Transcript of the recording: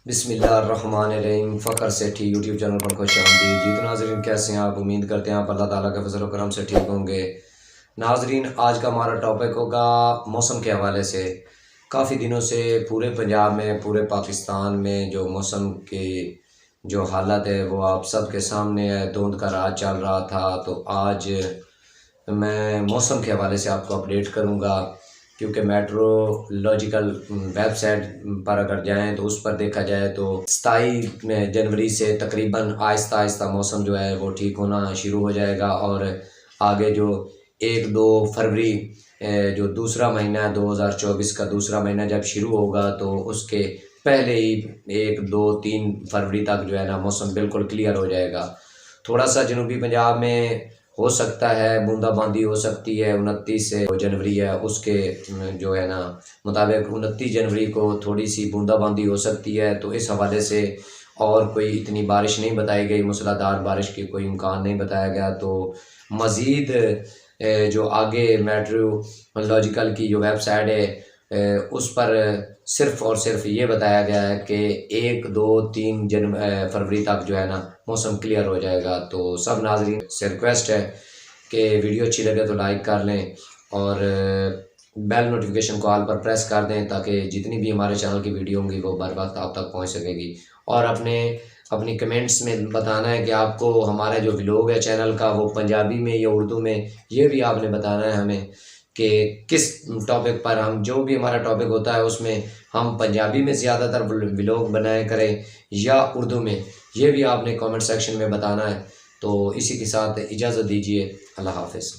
बिस्मिल्लाहिर्रहमानिर्रहीम। फ़खर सेठी YouTube channel पर खुश आमदीद। जी तो नाज़रीन, कैसे हैं आप? उम्मीद करते हैं आप अल्लाह ताला के फज़ल व करम से ठीक होंगे। नाज़रीन, आज का हमारा टॉपिक होगा मौसम के हवाले से। काफ़ी दिनों से पूरे पंजाब में, पूरे पाकिस्तान में जो मौसम की जो हालत है वो आप सब के सामने है। धुंध का रात चल रहा था, तो आज मैं मौसम के हवाले से आपको अपडेट करूंगा, क्योंकि मेट्रोलॉजिकल वेबसाइट पर अगर जाएं तो उस पर देखा जाए तो 27 जनवरी से तकरीबन आहिस्ता आहिस्ता मौसम जो है वो ठीक होना शुरू हो जाएगा। और आगे जो 1-2 फरवरी जो दूसरा महीना है 2024 का दूसरा महीना जब शुरू होगा, तो उसके पहले ही 1-2-3 फरवरी तक जो है ना मौसम बिल्कुल क्लियर हो जाएगा। थोड़ा सा जनूबी पंजाब में हो सकता है बूंदाबांदी हो सकती है। 29 जनवरी है, उसके जो है ना मुताबिक 29 जनवरी को थोड़ी सी बूंदाबांदी हो सकती है। तो इस हवाले से और कोई इतनी बारिश नहीं बताई गई, मूसलाधार बारिश की कोई इम्कान नहीं बताया गया। तो मज़ीद जो आगे मेट्रोलॉजिकल की जो वेबसाइट है उस पर सिर्फ़ और सिर्फ ये बताया गया है कि 1-2-3 फरवरी तक जो है ना मौसम क्लियर हो जाएगा। तो सब नाज़रीन से रिक्वेस्ट है कि वीडियो अच्छी लगे तो लाइक कर लें और बेल नोटिफिकेशन को ऑल पर प्रेस कर दें, ताकि जितनी भी हमारे चैनल की वीडियो होंगी वो बर वक्त आप तक पहुंच सकेगी। और अपनी कमेंट्स में बताना है कि आपको हमारा जो व्लॉग है चैनल का वो पंजाबी में या उर्दू में, ये भी आपने बताना है हमें कि किस टॉपिक पर, हम जो भी हमारा टॉपिक होता है उसमें हम पंजाबी में ज़्यादातर व्लॉग बनाया करें या उर्दू में, ये भी आपने कमेंट सेक्शन में बताना है। तो इसी के साथ इजाज़त दीजिए। अल्लाह हाफ़िज़।